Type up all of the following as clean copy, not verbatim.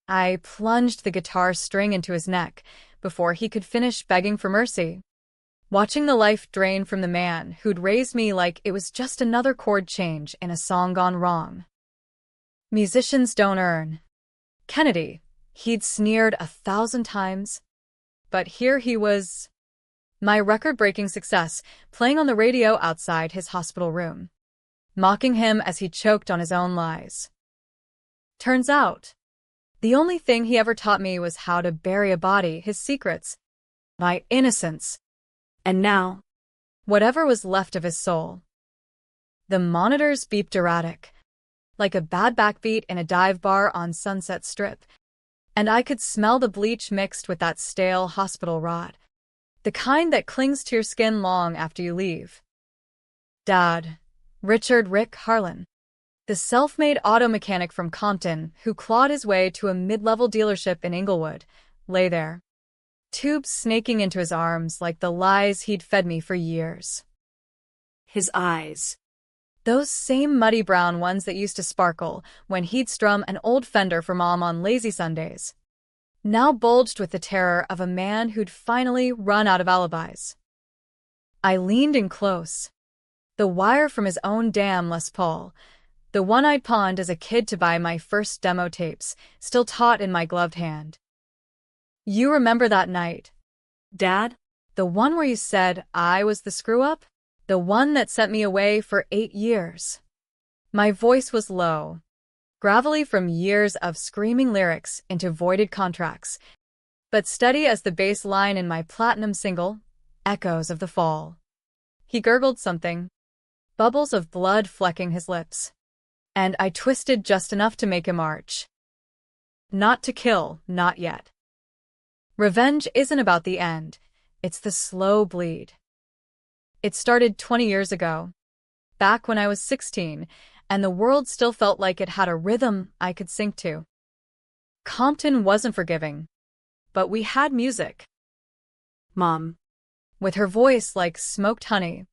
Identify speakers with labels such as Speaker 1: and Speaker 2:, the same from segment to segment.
Speaker 1: I plunged the guitar string into his neck before he could finish begging for mercy. Watching the life drain from the man who'd raised me like it was just another chord change in a song gone wrong. Musicians don't earn. Kennedy, he'd sneered 1,000 times. But here he was, my record-breaking success, playing on the radio outside his hospital room, mocking him as he choked on his own lies. Turns out, the only thing he ever taught me was how to bury a body, his secrets, my innocence, and now, whatever was left of his soul. The monitors beeped erratic, like a bad backbeat in a dive bar on Sunset Strip, and I could smell the bleach mixed with that stale hospital rot, the kind that clings to your skin long after you leave. Dad, Richard Rick Harlan, the self-made auto mechanic from Compton who clawed his way to a mid-level dealership in Inglewood, lay there, tubes snaking into his arms like the lies he'd fed me for years. His eyes, those same muddy brown ones that used to sparkle when he'd strum an old Fender for Mom on lazy Sundays, now bulged with the terror of a man who'd finally run out of alibis. I leaned in close. The wire from his own damn Les Paul, the one I'd pawned as a kid to buy my first demo tapes, still taut in my gloved hand. You remember that night, Dad? The one where you said I was the screw-up? The one that sent me away for 8 years. My voice was low, gravelly from years of screaming lyrics into voided contracts, but steady as the bass line in my platinum single, Echoes of the Fall. He gurgled something, bubbles of blood flecking his lips, and I twisted just enough to make him arch. Not to kill, not yet. Revenge isn't about the end, it's the slow bleed. It started 20 years ago, back when I was 16, and the world still felt like it had a rhythm I could sync to. Compton wasn't forgiving, but we had music. Mom, with her voice like smoked honey,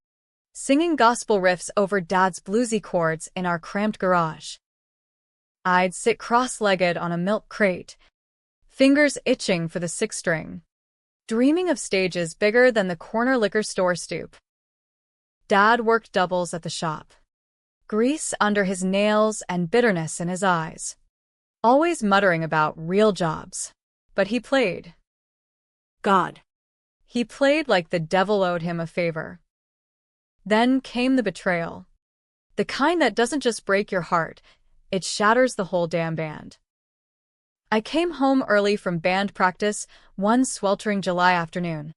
Speaker 1: singing gospel riffs over Dad's bluesy chords in our cramped garage. I'd sit cross-legged on a milk crate, fingers itching for the sixth string, dreaming of stages bigger than the corner liquor store stoop. Dad worked doubles at the shop, grease under his nails and bitterness in his eyes, always muttering about real jobs. But he played. God. He played like the devil owed him a favor. Then came the betrayal. The kind that doesn't just break your heart, it shatters the whole damn band. I came home early from band practice one sweltering July afternoon,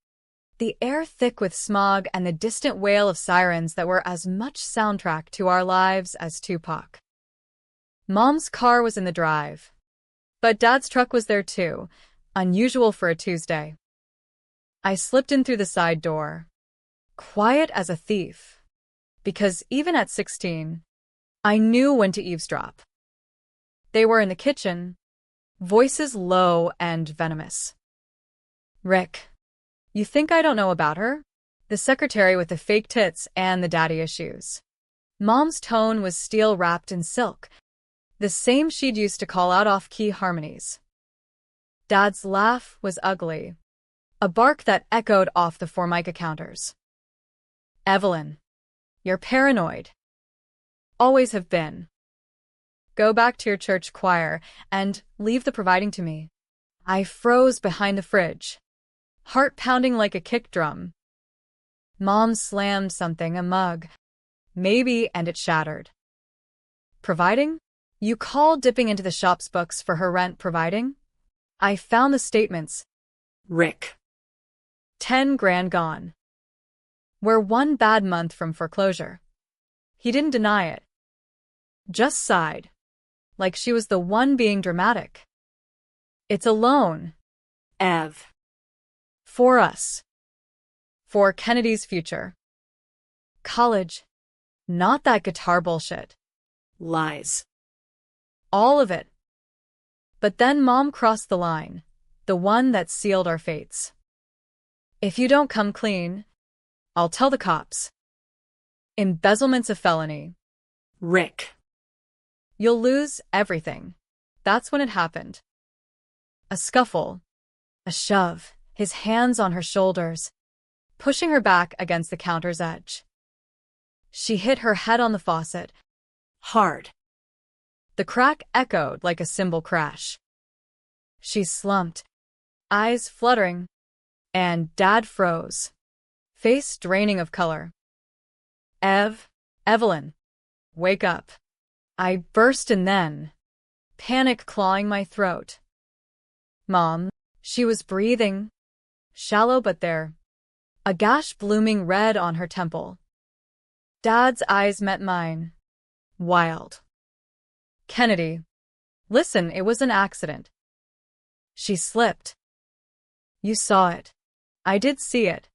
Speaker 1: the air thick with smog and the distant wail of sirens that were as much soundtrack to our lives as Tupac. Mom's car was in the drive, but Dad's truck was there too, unusual for a Tuesday. I slipped in through the side door, quiet as a thief, because even at 16, I knew when to eavesdrop. They were in the kitchen, voices low and venomous. Rick, you think I don't know about her? The secretary with the fake tits and the daddy issues. Mom's tone was steel wrapped in silk, the same she'd used to call out off-key harmonies. Dad's laugh was ugly, a bark that echoed off the Formica counters. Evelyn, you're paranoid. Always have been. Go back to your church choir and leave the providing to me. I froze behind the fridge, heart pounding like a kick drum. Mom slammed something, a mug, maybe, and it shattered. Providing? You call dipping into the shop's books for her rent providing? I found the statements. Rick. 10 grand gone. We're one bad month from foreclosure. He didn't deny it. Just sighed, like she was the one being dramatic. It's a loan, Ev. For us. For Kennedy's future. College. Not that guitar bullshit. Lies. All of it. But then Mom crossed the line, the one that sealed our fates. If you don't come clean, I'll tell the cops. Embezzlement's a felony. Rick. You'll lose everything. That's when it happened. A scuffle. A shove, his hands on her shoulders, pushing her back against the counter's edge. She hit her head on the faucet. Hard. The crack echoed like a cymbal crash. She slumped, eyes fluttering, and Dad froze, face draining of color. Evelyn, wake up. I burst and then, panic clawing my throat. Mom, she was breathing, shallow but there, a gash blooming red on her temple. Dad's eyes met mine, wild. Kennedy, listen, it was an accident. She slipped. You saw it. I did see it.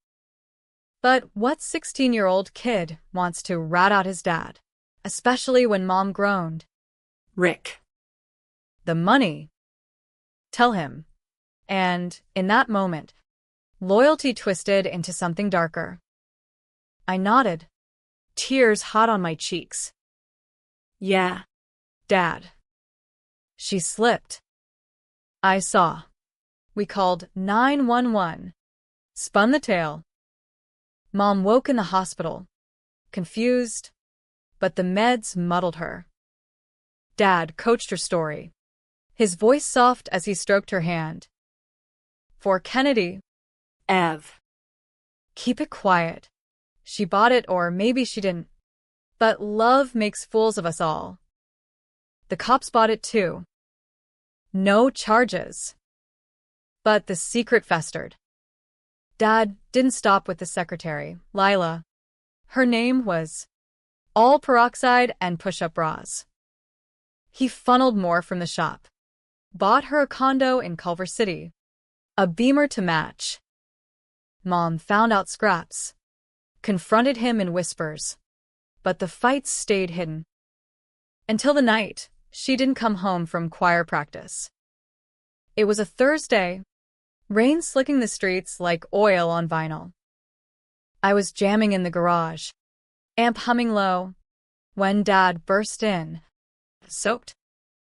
Speaker 1: But what 16-year-old kid wants to rat out his dad, especially when Mom groaned?
Speaker 2: Rick.
Speaker 1: The money. Tell him. And, in that moment, loyalty twisted into something darker. I nodded, tears hot on my cheeks.
Speaker 2: Yeah,
Speaker 1: Dad. She slipped. I saw. We called 911. Spun the tale. Mom woke in the hospital, confused, but the meds muddled her. Dad coached her story, his voice soft as he stroked her hand. For Kennedy,
Speaker 2: Ev.
Speaker 1: Keep it quiet. She bought it, or maybe she didn't. But love makes fools of us all. The cops bought it too. No charges. But the secret festered. Dad didn't stop with the secretary, Lila. Her name was all peroxide and push-up bras. He funneled more from the shop. Bought her a condo in Culver City. A Beamer to match. Mom found out scraps. Confronted him in whispers. But the fights stayed hidden. Until the night she didn't come home from choir practice. It was a Thursday. Rain slicking the streets like oil on vinyl. I was jamming in the garage, amp humming low, when Dad burst in, soaked,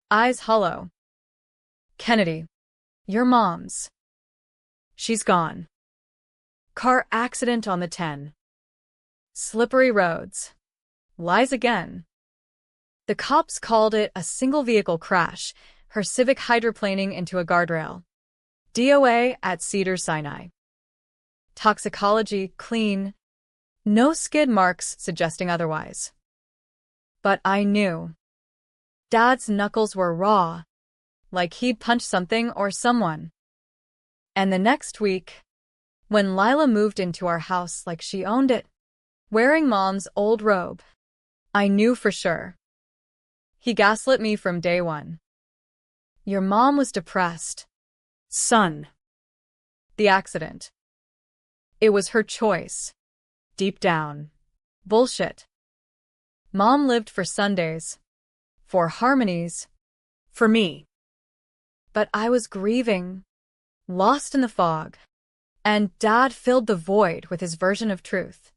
Speaker 1: eyes hollow. Kennedy, your mom's. She's gone. Car accident on the 10. Slippery roads. Lies again. The cops called it a single-vehicle crash, her Civic hydroplaning into a guardrail. DOA at Cedars-Sinai. Toxicology clean. No skid marks suggesting otherwise. But I knew. Dad's knuckles were raw, like he'd punched something or someone. And the next week, when Lila moved into our house like she owned it, wearing Mom's old robe, I knew for sure. He gaslit me from day one. Your mom was depressed. Son. The accident. It was her choice. Deep down. Bullshit. Mom lived for Sundays. For harmonies. For me. But I was grieving. Lost in the fog. And Dad filled the void with his version of truth.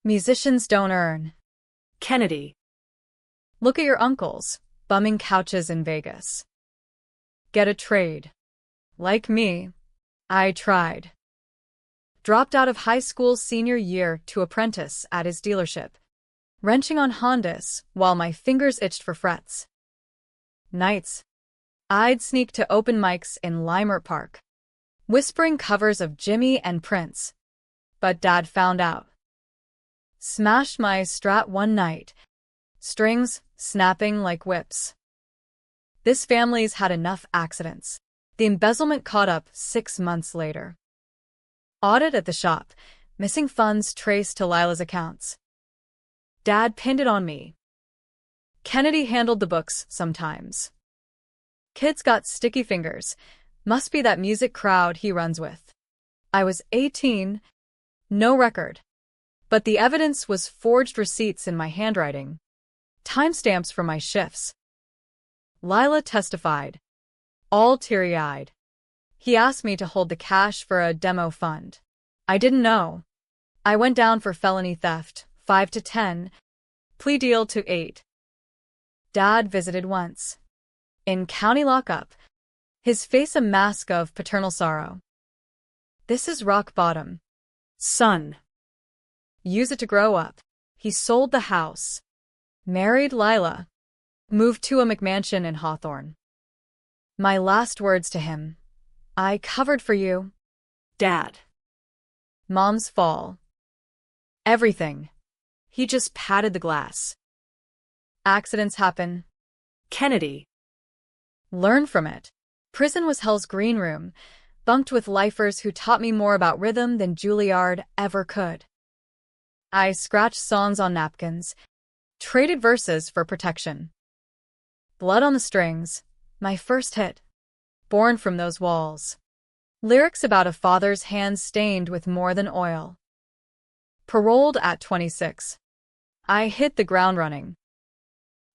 Speaker 1: Musicians don't earn.
Speaker 2: Kennedy.
Speaker 1: Look at your uncles, bumming couches in Vegas. Get a trade. Like me, I tried. Dropped out of high school senior year to apprentice at his dealership, wrenching on Hondas while my fingers itched for frets. Nights, I'd sneak to open mics in Leimert Park, whispering covers of Jimmy and Prince. But Dad found out. Smashed my Strat one night, strings snapping like whips. This family's had enough accidents. The embezzlement caught up 6 months later. Audit at the shop, missing funds traced to Lila's accounts. Dad pinned it on me. Kennedy handled the books sometimes. Kids got sticky fingers. Must be that music crowd he runs with. I was 18, no record. But the evidence was forged receipts in my handwriting. Timestamps from my shifts. Lila testified. All teary-eyed. He asked me to hold the cash for a demo fund. I didn't know. I went down for felony theft, 5 to 10, plea deal to 8. Dad visited once. In county lockup, his face a mask of paternal sorrow. This is rock bottom.
Speaker 2: Son.
Speaker 1: Use it to grow up. He sold the house, married Lila, moved to a McMansion in Hawthorne. My last words to him: I covered for you.
Speaker 2: Dad.
Speaker 1: Mom's fall. Everything. He just patted the glass. Accidents happen.
Speaker 2: Kennedy.
Speaker 1: Learn from it. Prison was hell's green room, bunked with lifers who taught me more about rhythm than Juilliard ever could. I scratched songs on napkins, traded verses for protection. Blood on the Strings, my first hit, born from those walls. Lyrics about a father's hands stained with more than oil. Paroled at 26. I hit the ground running.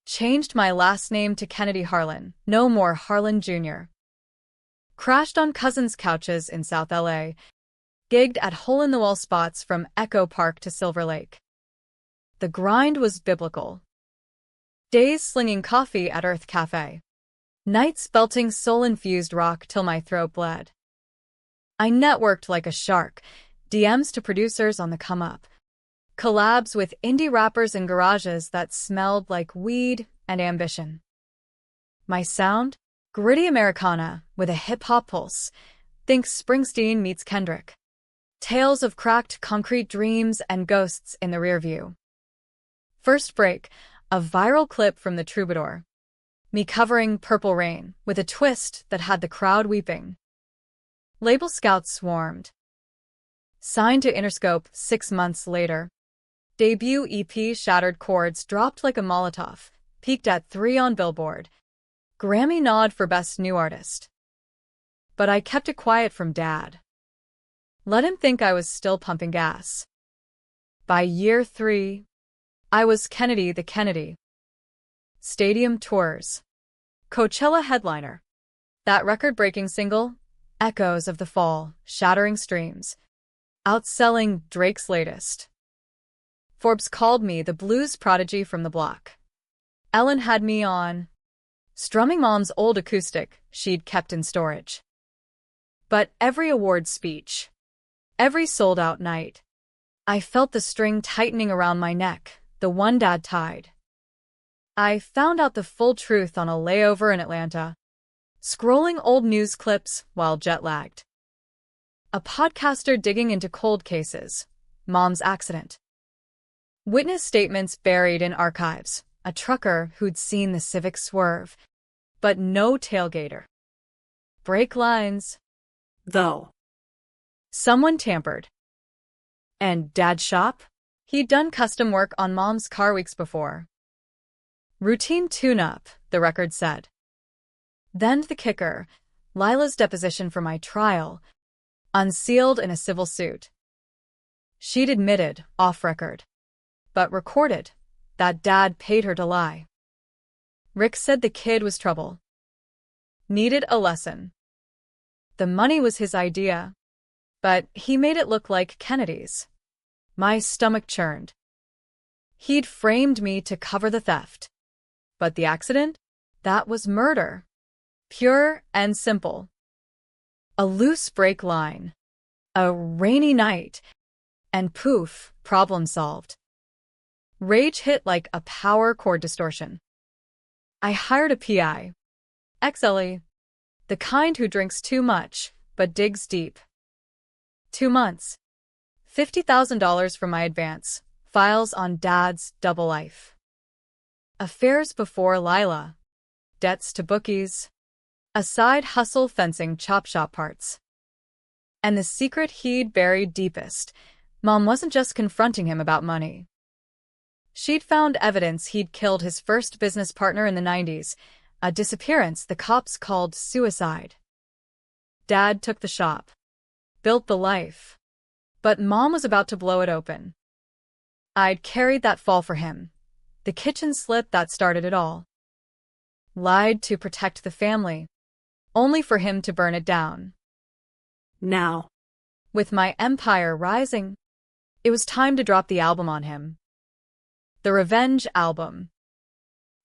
Speaker 1: Changed my last name to Kennedy Harlan, no more Harlan Jr. Crashed on cousins' couches in South LA, gigged at hole-in-the-wall spots from Echo Park to Silver Lake. The grind was biblical. Days slinging coffee at Earth Cafe. Nights belting soul-infused rock till my throat bled. I networked like a shark, DMs to producers on the come-up. Collabs with indie rappers in garages that smelled like weed and ambition. My sound? Gritty Americana with a hip-hop pulse. Think Springsteen meets Kendrick. Tales of cracked concrete dreams and ghosts in the rearview. First break, a viral clip from The Troubadour. Me covering Purple Rain with a twist that had the crowd weeping. Label scouts swarmed. Signed to Interscope 6 months later. Debut EP Shattered Chords dropped like a Molotov, peaked at 3 on Billboard. Grammy nod for Best New Artist. But I kept it quiet from Dad. Let him think I was still pumping gas. By year 3, I was Kennedy the Kennedy. Stadium tours. Coachella headliner. That record-breaking single, Echoes of the Fall, shattering streams. Outselling Drake's latest. Forbes called me the blues prodigy from the block. Ellen had me on, strumming Mom's old acoustic she'd kept in storage. But every award speech, every sold-out night, I felt the string tightening around my neck, the one Dad tied. I found out the full truth on a layover in Atlanta, scrolling old news clips while jet-lagged. A podcaster digging into cold cases, Mom's accident. Witness statements buried in archives, a trucker who'd seen the Civic swerve, but no tailgater. Brake lines.
Speaker 2: Though.
Speaker 1: Someone tampered. And Dad's shop? He'd done custom work on Mom's car weeks before. Routine tune-up, the record said. Then the kicker, Lila's deposition for my trial, unsealed in a civil suit. She'd admitted, off-record, but recorded, that Dad paid her to lie. Rick said the kid was trouble. Needed a lesson. The money was his idea, but he made it look like Kennedy's. My stomach churned. He'd framed me to cover the theft. But the accident? That was murder. Pure and simple. A loose brake line. A rainy night. And poof, problem solved. Rage hit like a power chord distortion. I hired a PI. XLE. The kind who drinks too much, but digs deep. 2 months. $50,000 for my advance. Files on Dad's double life. Affairs before Lila. Debts to bookies. A side hustle fencing chop shop parts. And the secret he'd buried deepest, Mom wasn't just confronting him about money. She'd found evidence he'd killed his first business partner in the 90s, a disappearance the cops called suicide. Dad took the shop. Built the life. But Mom was about to blow it open. I'd carried that fall for him. The kitchen slip that started it all. Lied to protect the family, only for him to burn it down.
Speaker 2: Now,
Speaker 1: with my empire rising, it was time to drop the album on him. The Revenge album.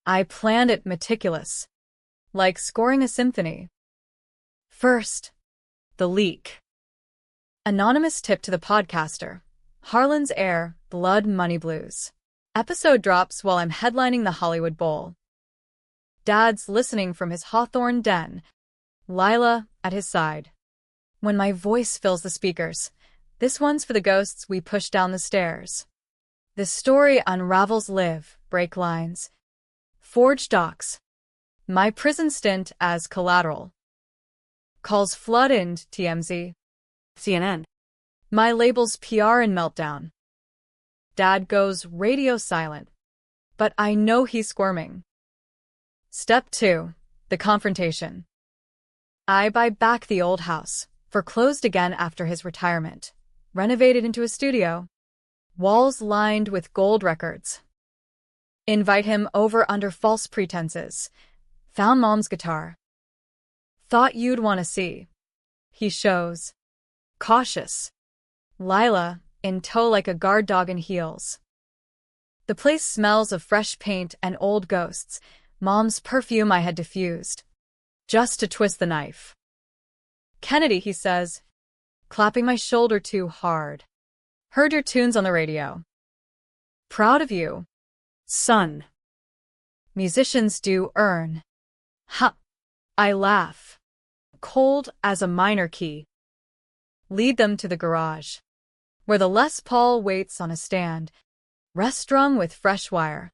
Speaker 1: I planned it meticulous, like scoring a symphony. First, the leak. Anonymous tip to the podcaster. Harlan's Air, Blood Money Blues. Episode drops while I'm headlining the Hollywood Bowl. Dad's listening from his Hawthorne den. Lila at his side. When my voice fills the speakers, this one's for the ghosts we push down the stairs. The story unravels live, break lines. Forge docs. My prison stint as collateral. Calls flood in TMZ.
Speaker 2: CNN.
Speaker 1: My label's PR and meltdown. Dad goes radio silent, but I know he's squirming. Step 2. The confrontation. I buy back the old house, foreclosed again after his retirement, renovated into a studio, walls lined with gold records. Invite him over under false pretenses. Found Mom's guitar. Thought you'd want to see. He shows. Cautious. Lila, in tow like a guard dog in heels. The place smells of fresh paint and old ghosts, Mom's perfume I had diffused. Just to twist the knife. Kennedy, he says, clapping my shoulder too hard. Heard your tunes on the radio. Proud of you.
Speaker 2: Son.
Speaker 1: Musicians do earn. Ha! I laugh. Cold as a minor key. Lead them to the garage, where the Les Paul waits on a stand, rest-strung with fresh wire.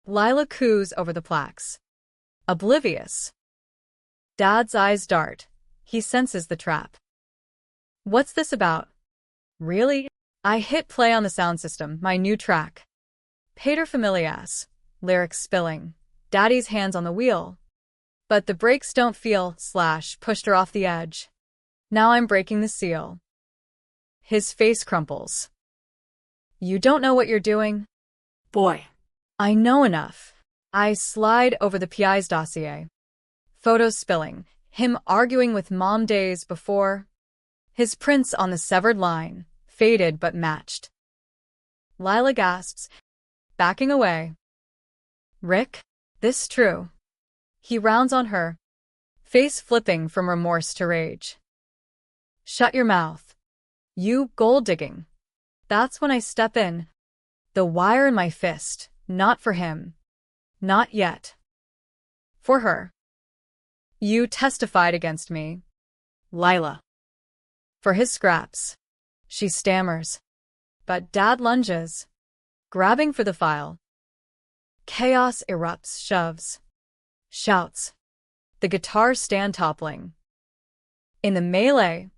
Speaker 1: Lila coos over the plaques. Oblivious. Dad's eyes dart. He senses the trap. What's this about? Really? I hit play on the sound system, my new track. Pater familias. Lyrics spilling. Daddy's hands on the wheel. But the brakes don't feel, pushed her off the edge. Now I'm breaking the seal. His face crumples. You don't know what you're doing?
Speaker 2: Boy.
Speaker 1: I know enough. I slide over the PI's dossier. Photos spilling, him arguing with Mom days before. His prints on the severed line, faded but matched. Lila gasps, backing away. Rick, this true. He rounds on her, face flipping from remorse to rage. Shut your mouth. You gold-digging. That's when I step in. The wire in my fist, not for him. Not yet. For her. You testified against me.
Speaker 2: Lila.
Speaker 1: For his scraps. She stammers. But Dad lunges, grabbing for the file. Chaos erupts, shoves. Shouts. The guitar stand toppling. In the melee,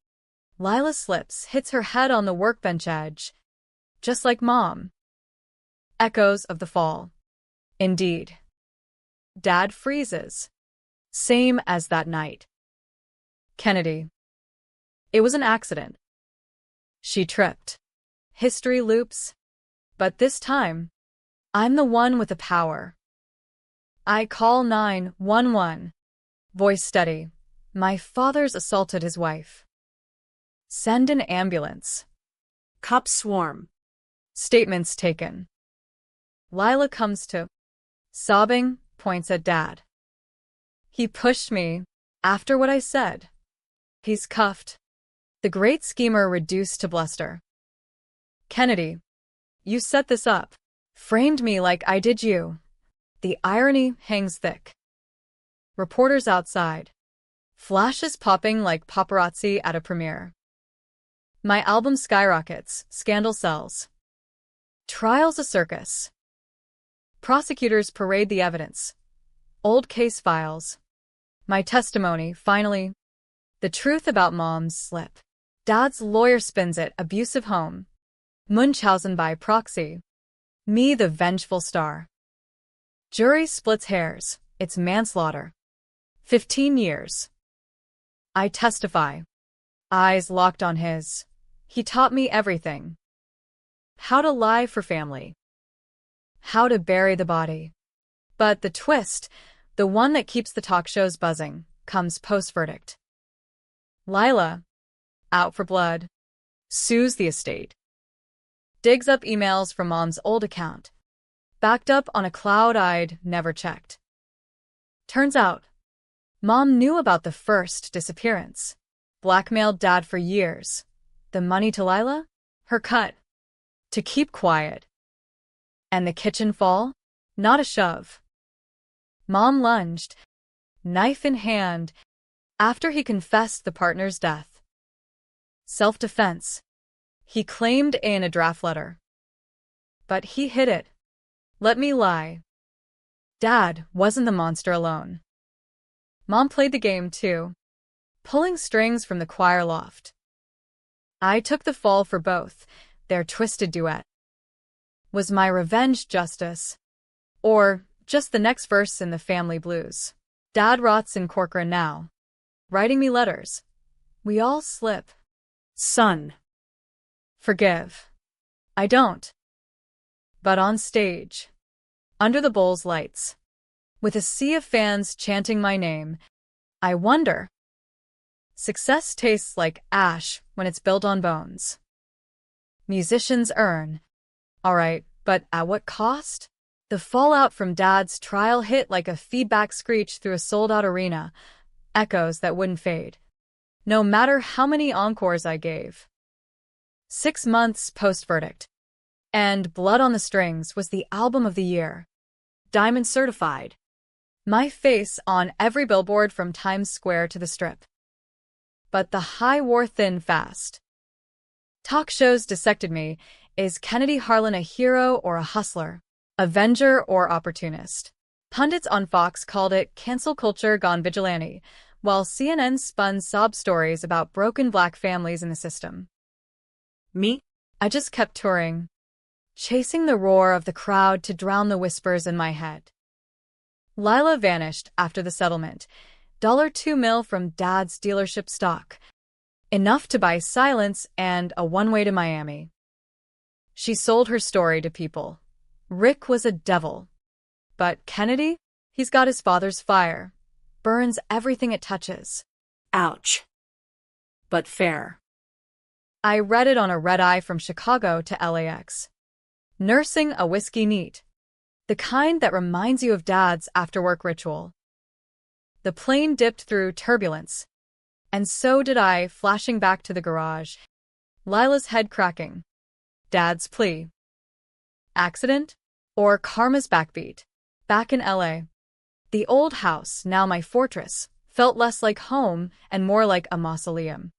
Speaker 1: Lila slips, hits her head on the workbench edge. Just like Mom. Echoes of the fall. Indeed. Dad freezes. Same as that night. Kennedy. It was an accident. She tripped. History loops. But this time, I'm the one with the power. I call 911. Voice steady. My father's assaulted his wife. Send an ambulance.
Speaker 2: Cops swarm.
Speaker 1: Statements taken. Lila comes to. Sobbing, points at Dad. He pushed me, after what I said. He's cuffed. The great schemer reduced to bluster. Kennedy, you set this up. Framed me like I did you. The irony hangs thick. Reporters outside. Flashes popping like paparazzi at a premiere. My album skyrockets, scandal sells. Trial's a circus. Prosecutors parade the evidence. Old case files. My testimony, finally. The truth about Mom's slip. Dad's lawyer spins it, abusive home. Munchausen by proxy. Me the vengeful star. Jury splits hairs, it's manslaughter. 15 years. I testify. Eyes locked on his. He taught me everything. How to lie for family. How to bury the body. But the twist, the one that keeps the talk shows buzzing, comes post-verdict. Lila, out for blood, sues the estate. Digs up emails from Mom's old account. Backed up on a cloud I'd never checked. Turns out, Mom knew about the first disappearance. Blackmailed Dad for years. The money to Lila? Her cut. To keep quiet. And the kitchen fall? Not a shove. Mom lunged, knife in hand, after he confessed the partner's death. Self-defense, he claimed in a draft letter. But he hid it. Let me lie. Dad wasn't the monster alone. Mom played the game too, pulling strings from the choir loft. I took the fall for both, their twisted duet. Was my revenge justice? Or just the next verse in the family blues? Dad rots in Corcoran now, writing me letters. We all slip.
Speaker 2: Son.
Speaker 1: Forgive. I don't. But on stage, under the Bulls' lights, with a sea of fans chanting my name, I wonder. Success tastes like ash when it's built on bones. Musicians earn. All right, but at what cost? The fallout from Dad's trial hit like a feedback screech through a sold-out arena, echoes that wouldn't fade, no matter how many encores I gave. 6 months post-verdict, and Blood on the Strings was the album of the year. Diamond certified. My face on every billboard from Times Square to the Strip. But the high wore thin fast. Talk shows dissected me. Is Kennedy Harlan a hero or a hustler? Avenger or opportunist? Pundits on Fox called it cancel culture gone vigilante, while CNN spun sob stories about broken Black families in the system.
Speaker 2: Me?
Speaker 1: I just kept touring, chasing the roar of the crowd to drown the whispers in my head. Lila vanished after the settlement. $2 million from Dad's dealership stock. Enough to buy silence and a one-way to Miami. She sold her story to people. Rick was a devil. But Kennedy? He's got his father's fire. Burns everything it touches.
Speaker 2: Ouch. But fair.
Speaker 1: I read it on a red-eye from Chicago to LAX. Nursing a whiskey neat. The kind that reminds you of Dad's after-work ritual. The plane dipped through turbulence. And so did I, flashing back to the garage. Lila's head cracking. Dad's plea. Accident? Or karma's backbeat? Back in LA. The old house, now my fortress, felt less like home and more like a mausoleum.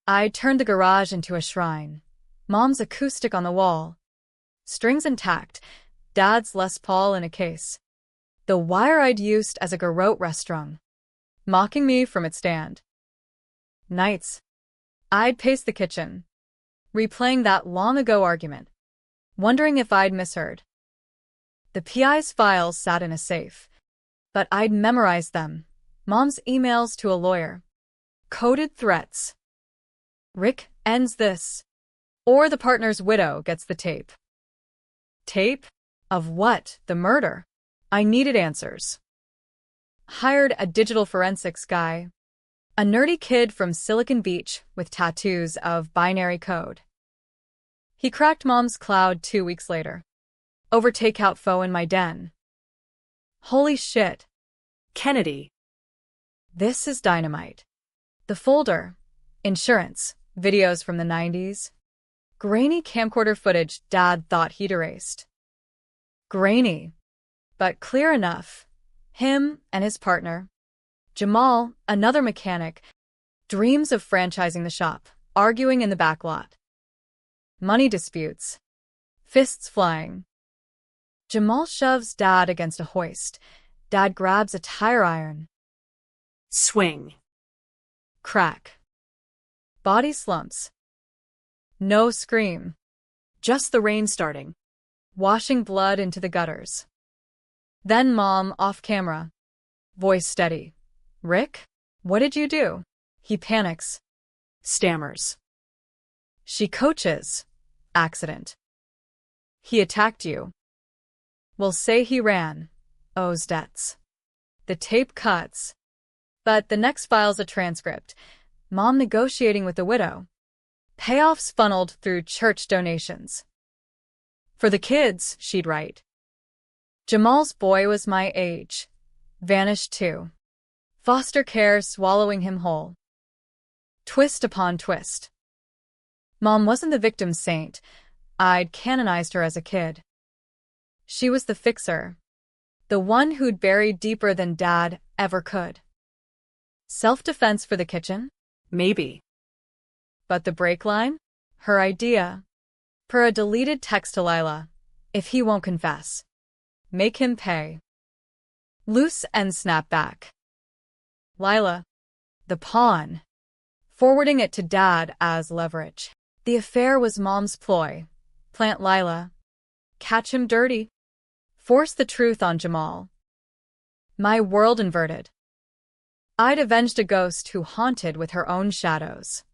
Speaker 1: I turned the garage into a shrine. Mom's acoustic on the wall. Strings intact. Dad's Les Paul in a case. The wire I'd used as a garrote restaurant, mocking me from its stand. Nights, I'd pace the kitchen, replaying that long-ago argument, wondering if I'd misheard. The PI's files sat in a safe, but I'd memorized them. Mom's emails to a lawyer. Coded threats. Rick ends this, or the partner's widow gets the tape. Tape? Of what? The murder? I needed answers. Hired a digital forensics guy. A nerdy kid from Silicon Beach with tattoos of binary code. He cracked Mom's cloud 2 weeks later. Over takeout pho in my den. Holy shit.
Speaker 2: Kennedy.
Speaker 1: This is dynamite. The folder. Insurance. Videos from the 90s. Grainy camcorder footage Dad thought he'd erased. Grainy. But clear enough. Him and his partner. Jamal, another mechanic, dreams of franchising the shop, arguing in the back lot. Money disputes. Fists flying. Jamal shoves Dad against a hoist. Dad grabs a tire iron.
Speaker 2: Swing.
Speaker 1: Crack. Body slumps. No scream.
Speaker 2: Just the rain starting.
Speaker 1: Washing blood into the gutters. Then Mom off camera. Voice steady. Rick? What did you do? He panics.
Speaker 2: Stammers.
Speaker 1: She coaches. Accident. He attacked you. We'll say he ran. Owes debts. The tape cuts. But the next file's a transcript. Mom negotiating with the widow. Payoffs funneled through church donations. For the kids, she'd write. Jamal's boy was my age. Vanished too. Foster care swallowing him whole. Twist upon twist. Mom wasn't the victim saint. I'd canonized her as a kid. She was the fixer. The one who'd buried deeper than Dad ever could. Self-defense for the kitchen?
Speaker 2: Maybe.
Speaker 1: But the break line? Her idea. Per a deleted text to Lila. If he won't confess, make him pay. Loose and snap back. Lila. The pawn. Forwarding it to Dad as leverage. The affair was Mom's ploy. Plant Lila. Catch him dirty. Force the truth on Jamal. My world inverted. I'd avenged a ghost who haunted with her own shadows.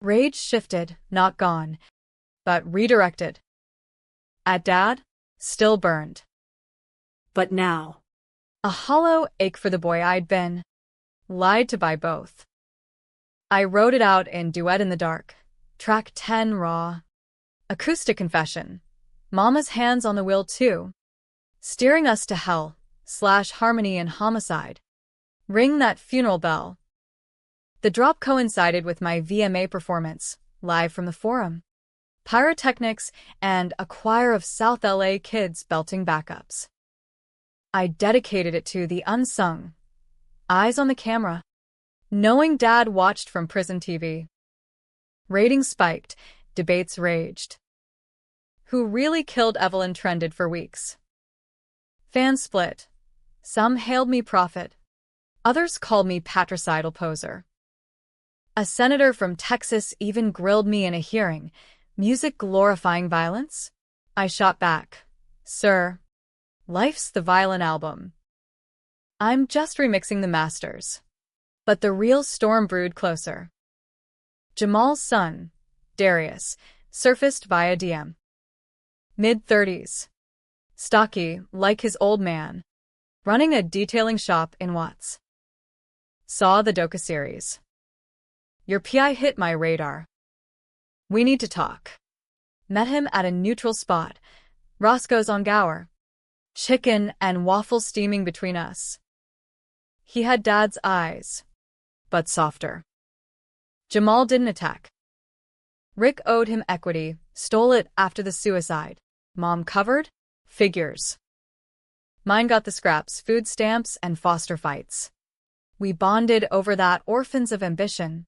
Speaker 1: Rage shifted, not gone, but redirected. At Dad, still burned.
Speaker 2: But now.
Speaker 1: A hollow ache for the boy I'd been. Lied to by both. I wrote it out in Duet in the Dark. Track 10 raw. Acoustic confession. Mama's hands on the wheel too. Steering us to hell, / harmony and homicide. Ring that funeral bell. The drop coincided with my VMA performance, live from the forum. Pyrotechnics and a choir of South LA kids belting backups. I dedicated it to the unsung. Eyes on the camera. Knowing Dad watched from prison TV. Ratings spiked, debates raged. Who really killed Evelyn trended for weeks. Fans split. Some hailed me prophet. Others called me patricidal poser. A senator from Texas even grilled me in a hearing. Music glorifying violence? I shot back. Sir, life's the violin album. I'm just remixing the masters. But the real storm brewed closer. Jamal's son, Darius, surfaced via DM. Mid-30s. Stocky, like his old man. Running a detailing shop in Watts. Saw the docu-series. Your PI hit my radar. We need to talk. Met him at a neutral spot. Roscoe's on Gower. Chicken and waffles steaming between us. He had Dad's eyes, but softer. Jamal didn't attack. Rick owed him equity, stole it after the suicide. Mom covered? Figures. Mine got the scraps, food stamps, and foster fights. We bonded over that orphans of ambition.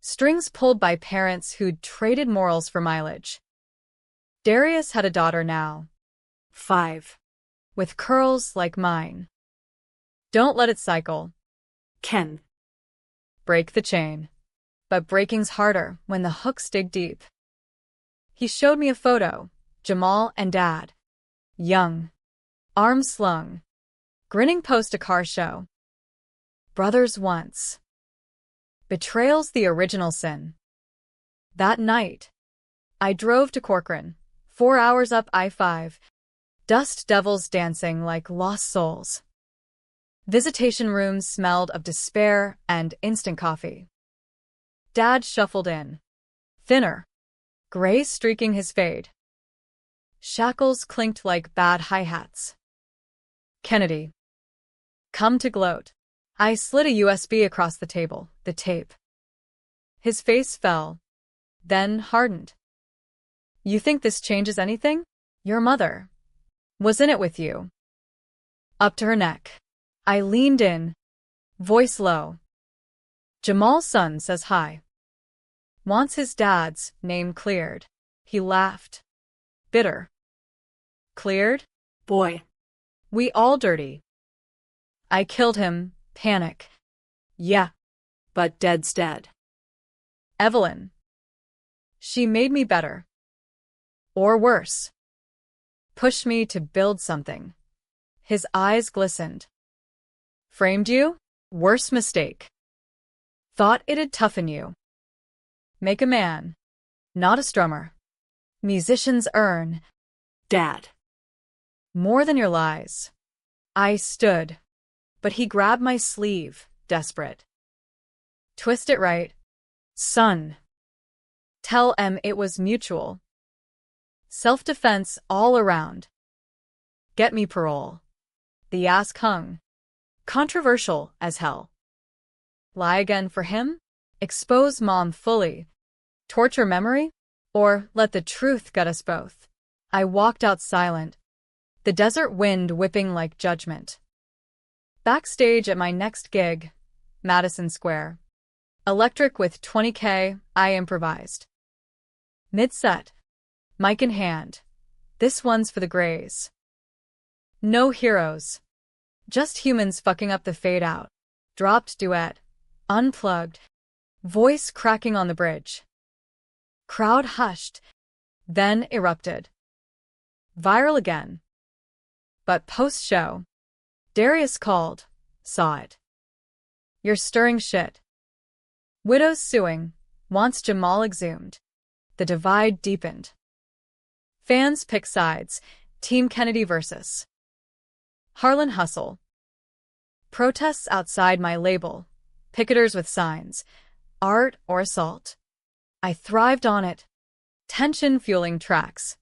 Speaker 1: Strings pulled by parents who'd traded morals for mileage. Darius had a daughter now.
Speaker 2: 5.
Speaker 1: With curls like mine. Don't let it cycle.
Speaker 2: Ken.
Speaker 1: Break the chain. But breaking's harder when the hooks dig deep. He showed me a photo. Jamal and Dad. Young. Arms slung. Grinning post a car show. Brothers once. Betrayal's the original sin. That night, I drove to Corcoran, 4 hours up I-5. Dust devils dancing like lost souls. Visitation rooms smelled of despair and instant coffee. Dad shuffled in. Thinner. Gray streaking his fade. Shackles clinked like bad hi-hats. Kennedy. Come to gloat. I slid a USB across the table, the tape. His face fell, then hardened. You think this changes anything? Your mother was in it with you. Up to her neck. I leaned in, voice low. Jamal's son says hi. Wants his dad's name cleared. He laughed. Bitter. Cleared?
Speaker 2: Boy.
Speaker 1: We all dirty. I killed him, panic.
Speaker 2: Yeah. But dead's dead.
Speaker 1: Evelyn. She made me better. Or worse. Pushed me to build something. His eyes glistened. Framed you? Worst mistake. Thought it'd toughen you. Make a man. Not a strummer. Musicians earn.
Speaker 2: Dad.
Speaker 1: More than your lies. I stood. But he grabbed my sleeve, desperate. Twist it right. Son. Tell em it was mutual. Self-defense all around. Get me parole. The ask hung. Controversial as hell. Lie again for him? Expose mom fully? Torture memory? Or let the truth gut us both? I walked out silent, the desert wind whipping like judgment. Backstage at my next gig, Madison Square. Electric with 20K, I improvised. Mid-set, mic in hand. This one's for the Greys. No heroes. Just humans fucking up the fade-out. Dropped duet. Unplugged. Voice cracking on the bridge. Crowd hushed, then erupted. Viral again. But post-show, Darius called, saw it. You're stirring shit. Widows suing, wants Jamal exhumed. The divide deepened. Fans pick sides, Team Kennedy versus Harlan Hustle. Protests outside my label, picketers with signs, art or assault. I thrived on it. Tension fueling tracks.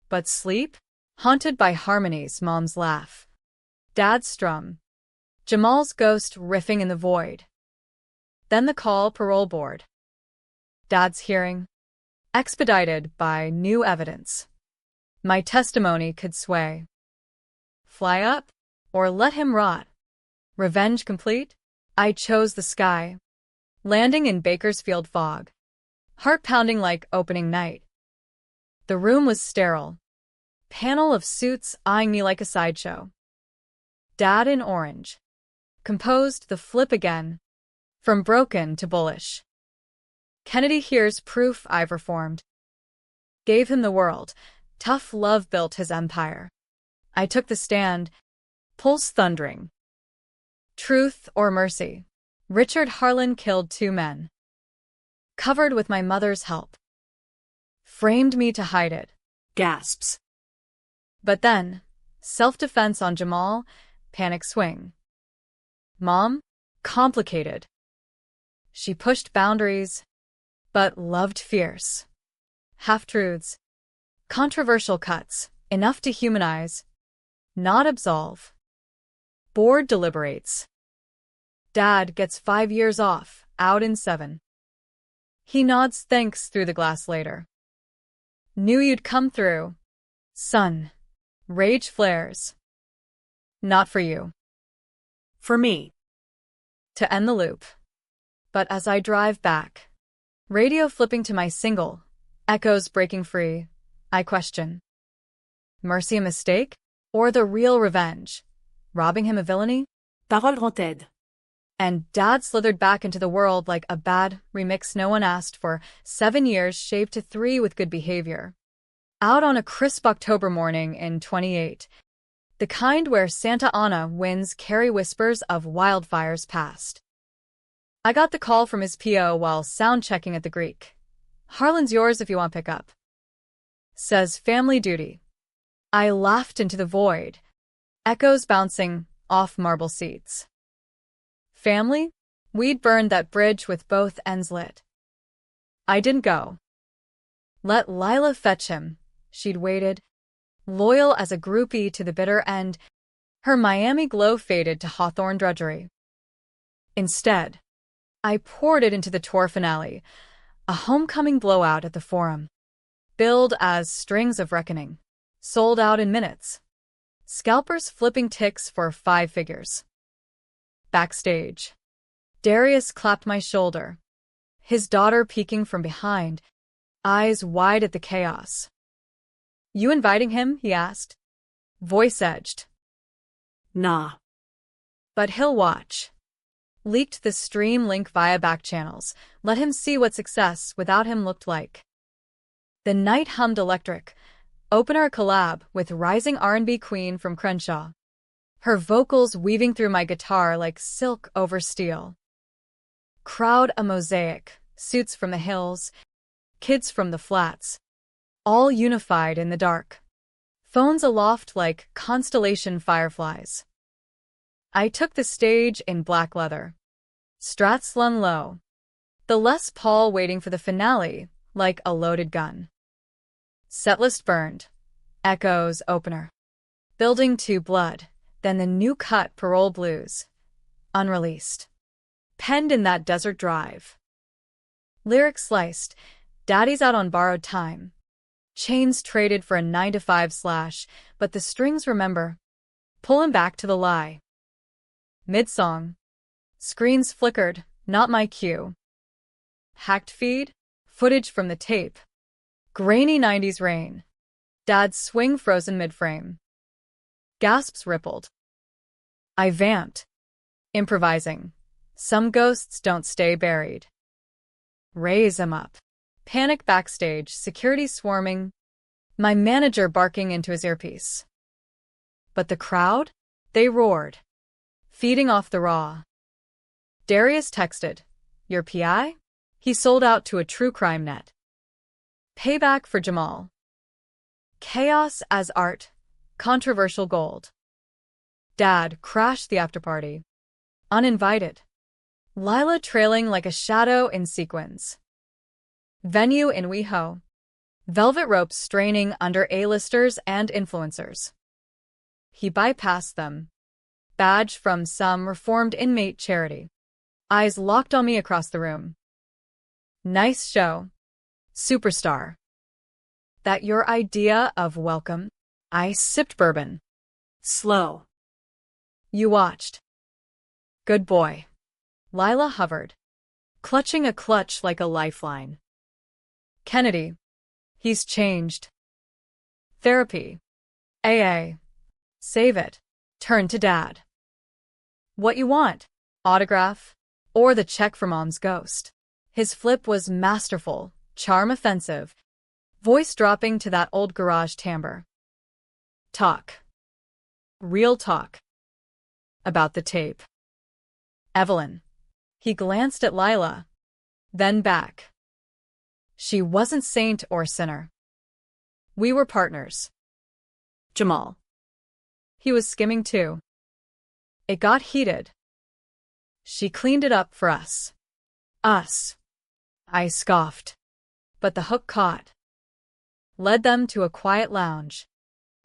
Speaker 1: But sleep? Haunted by harmonies, mom's laugh. Dad's strum. Jamal's ghost riffing in the void. Then the call parole board. Dad's hearing. Expedited by new evidence. My testimony could sway. Fly up? Or let him rot? Revenge complete? I chose the sky. Landing in Bakersfield fog. Heart pounding like opening night. The room was sterile. Panel of suits eyeing me like a sideshow. Dad in orange. Composed the flip again. From broken to bullish. Kennedy hears proof I've reformed. Gave him the world. Tough love built his empire. I took the stand. Pulse thundering. Truth or mercy? Richard Harlan killed 2 men. Covered with my mother's help. Framed me to hide it.
Speaker 2: Gasps.
Speaker 1: But then, self-defense on Jamal, panic swing. Mom? Complicated. She pushed boundaries, but loved fierce. Half-truths. Controversial cuts, enough to humanize, not absolve. Board deliberates. Dad gets 5 years off, out in 7. He nods thanks through the glass later. Knew you'd come through. Son. Rage flares. Not for you.
Speaker 2: For me.
Speaker 1: To end the loop. But as I drive back, radio flipping to my single, echoes breaking free, I question. Mercy a mistake? Or the real revenge? Robbing him of villainy?
Speaker 2: Parole grand-aide.
Speaker 1: And Dad slithered back into the world like a bad remix no one asked for, 7 years shaved to 3 with good behavior. Out on a crisp October morning in 28. The kind where Santa Ana winds carry whispers of wildfires past. I got the call from his PO while sound checking at the Greek. Harlan's yours if you want pickup. Says family duty. I laughed into the void. Echoes bouncing off marble seats. Family? We'd burned that bridge with both ends lit. I didn't go. Let Lila fetch him. She'd waited, loyal as a groupie to the bitter end. Her Miami glow faded to Hawthorne drudgery. Instead, I poured it into the tour finale, a homecoming blowout at the Forum. Billed as Strings of Reckoning. Sold out in minutes. Scalpers flipping ticks for 5 figures. Backstage. Darius clapped my shoulder. His daughter peeking from behind, eyes wide at the chaos. You inviting him? He asked. Voice edged.
Speaker 2: Nah.
Speaker 1: But he'll watch. Leaked the stream link via back channels. Let him see what success without him looked like. The night hummed electric. Opener collab with rising R&B queen from Crenshaw. Her vocals weaving through my guitar like silk over steel. Crowd a mosaic, suits from the hills, kids from the flats. All unified in the dark. Phones aloft like constellation fireflies. I took the stage in black leather. Strats slung low. The Les Paul waiting for the finale, like a loaded gun. Setlist burned. Echoes opener. Building to blood, then the new cut parole blues, unreleased. Penned in that desert drive. Lyrics sliced. Daddy's out on borrowed time. Chains traded for a 9-to-5 slash, but the strings remember. Pull him back to the lie. Mid-song. Screens flickered, not my cue. Hacked feed. Footage from the tape. Grainy 90s rain. Dad's swing frozen mid-frame. Gasps rippled. I vamped. Improvising. Some ghosts don't stay buried. Raise 'em up. Panic backstage, security swarming. My manager barking into his earpiece. But the crowd? They roared. Feeding off the raw. Darius texted, "Your PI?" He sold out to a true crime net. Payback for Jamal. Chaos as art. Controversial gold. Dad crashed the afterparty. Uninvited. Lila trailing like a shadow in sequins. Venue in WeHo. Velvet ropes straining under A-listers and influencers. He bypassed them. Badge from some reformed inmate charity. Eyes locked on me across the room. Nice show. Superstar. That your idea of welcome? I sipped bourbon.
Speaker 2: Slow.
Speaker 1: You watched. Good boy. Lila hovered, clutching a clutch like a lifeline. Kennedy. He's changed. Therapy. AA. Save it. Turn to Dad. What you want? Autograph? Or the check for Mom's ghost? His flip was masterful, charm offensive, voice dropping to that old garage timbre. Talk. Real talk. About the tape. Evelyn. He glanced at Lila, then back. She wasn't saint or sinner. We were partners.
Speaker 2: Jamal.
Speaker 1: He was skimming too. It got heated. She cleaned it up for us. Us. I scoffed. But the hook caught. Led them to a quiet lounge.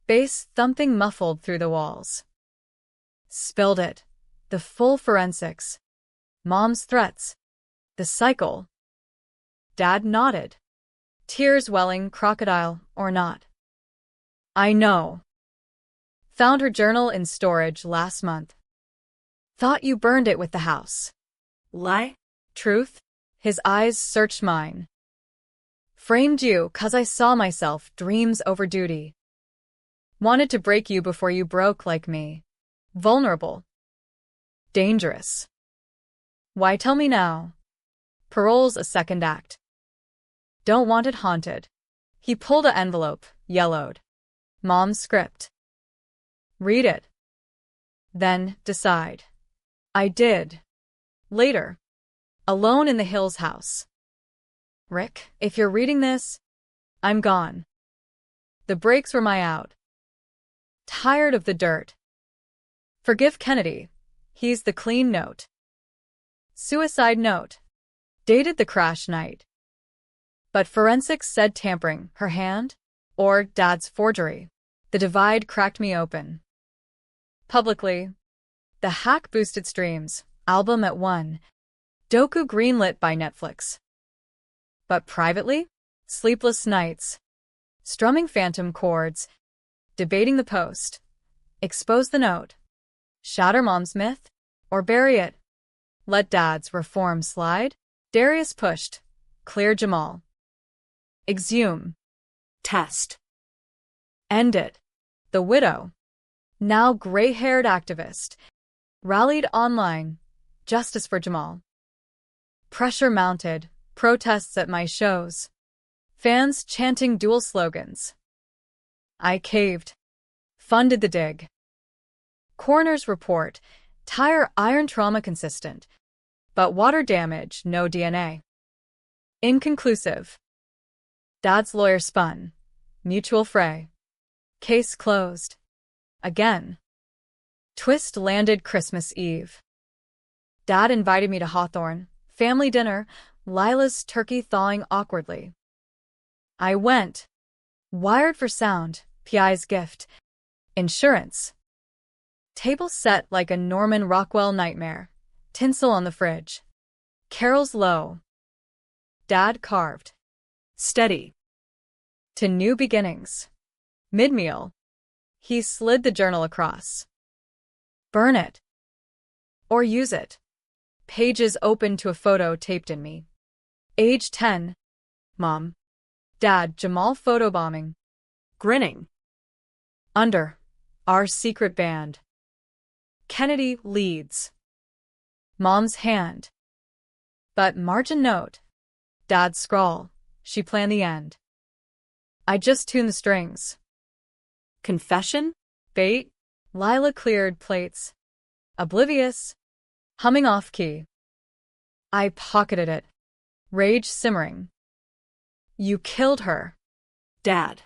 Speaker 1: Bass thumping muffled through the walls. Spilled it. The full forensics. Mom's threats. The cycle. Dad nodded. Tears welling, crocodile or not. I know. Found her journal in storage last month. Thought you burned it with the house.
Speaker 2: Lie?
Speaker 1: Truth? His eyes searched mine. Framed you 'cause I saw myself, dreams over duty. Wanted to break you before you broke like me. Vulnerable. Dangerous. Why tell me now? Parole's a second act. Don't want it haunted. He pulled an envelope, yellowed. Mom's script. Read it. Then decide. I did. Later. Alone in the Hills house. Rick, if you're reading this, I'm gone. The breaks were my out. Tired of the dirt. Forgive Kennedy. He's the clean note. Suicide note. Dated the crash night. But forensics said tampering, her hand, or Dad's forgery. The divide cracked me open. Publicly. The hack boosted streams, album at 1. Doku greenlit by Netflix. But privately? Sleepless nights. Strumming phantom chords. Debating the post. Expose the note. Shatter Mom's myth? Or bury it? Let Dad's reform slide? Darius pushed. Clear Jamal. Exhume.
Speaker 2: Test.
Speaker 1: End it. The widow, now gray-haired activist, rallied online. Justice for Jamal. Pressure mounted. Protests at my shows. Fans chanting dual slogans. I caved. Funded the dig. Coroner's report. Tire iron trauma consistent. But water damage, no DNA. Inconclusive. Dad's lawyer spun. Mutual fray. Case closed. Again. Twist landed Christmas Eve. Dad invited me to Hawthorne. Family dinner. Lila's turkey thawing awkwardly. I went. Wired for sound. PI's gift. Insurance. Table set like a Norman Rockwell nightmare. Tinsel on the fridge. Carol's low. Dad carved.
Speaker 2: Steady.
Speaker 1: To new beginnings. Mid-meal. He slid the journal across. Burn it. Or use it. Pages open to a photo taped in me. Age 10. Mom. Dad, Jamal photobombing.
Speaker 2: Grinning.
Speaker 1: Under. Our secret band. Kennedy leads. Mom's hand. But margin note. Dad's scrawl. She planned the end. I just tuned the strings.
Speaker 2: Confession?
Speaker 1: Bait. Lila cleared plates. Oblivious. Humming off key. I pocketed it. Rage simmering. You killed her.
Speaker 2: Dad.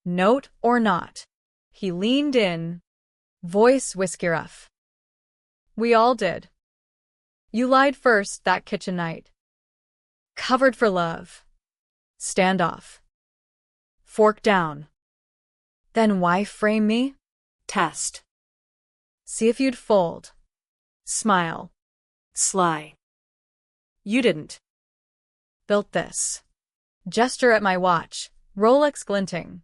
Speaker 1: Note or not. He leaned in. Voice whiskey rough. We all did. You lied first that kitchen night. Covered for love. Standoff. Fork down. Then why frame me?
Speaker 2: Test.
Speaker 1: See if you'd fold. Smile.
Speaker 2: Sly. You didn't.
Speaker 1: Built this. Gesture at my watch. Rolex glinting.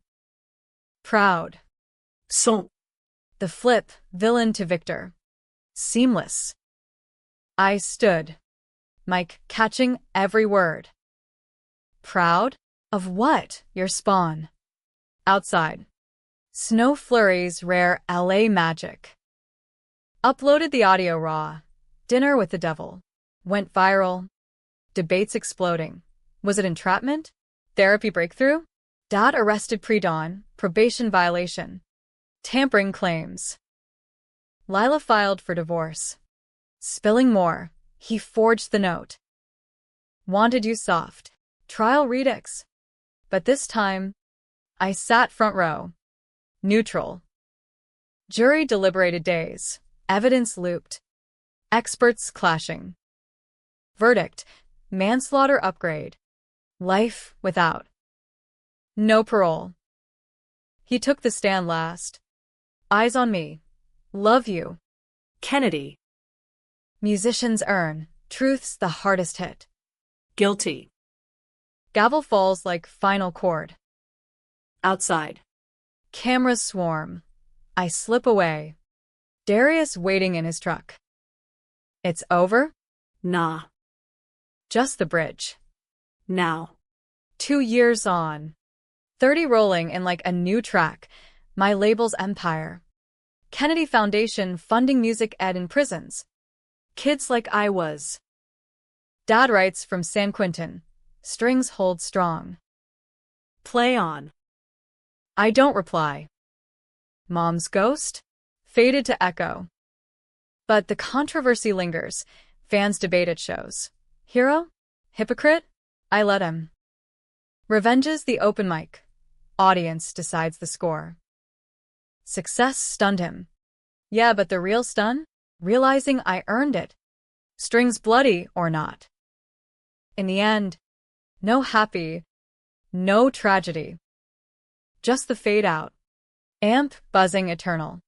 Speaker 1: Proud.
Speaker 2: Son.
Speaker 1: The flip, villain to victor. Seamless. I stood. Mike catching every word. Proud? Of what? Your spawn. Outside. Snow flurries, rare LA magic. Uploaded the audio raw. Dinner with the devil. Went viral. Debates exploding. Was it entrapment? Therapy breakthrough? Dad arrested pre-dawn. Probation violation. Tampering claims. Lila filed for divorce. Spilling more. He forged the note. Wanted you soft. Trial redux. But this time, I sat front row. Neutral. Jury deliberated days. Evidence looped. Experts clashing. Verdict: manslaughter upgrade. Life without. No parole. He took the stand last. Eyes on me. Love you.
Speaker 2: Kennedy.
Speaker 1: Musicians earn. Truth's the hardest hit.
Speaker 2: Guilty.
Speaker 1: Gavel falls like final chord.
Speaker 2: Outside.
Speaker 1: Cameras swarm. I slip away. Darius waiting in his truck. It's over?
Speaker 2: Nah.
Speaker 1: Just the bridge.
Speaker 2: Now.
Speaker 1: 2 years on. 30 rolling in like a new track. My label's empire. Kennedy Foundation funding music ed in prisons. Kids like I was. Dad writes from San Quentin. Strings hold strong.
Speaker 2: Play on.
Speaker 1: I don't reply. Mom's ghost? Faded to echo. But the controversy lingers. Fans debate at shows. Hero? Hypocrite? I let him. Revenge's the open mic. Audience decides the score. Success stunned him. Yeah, but the real stun? Realizing I earned it. Strings bloody or not. In the end, no happy, no tragedy. Just the fade out. Amp buzzing eternal.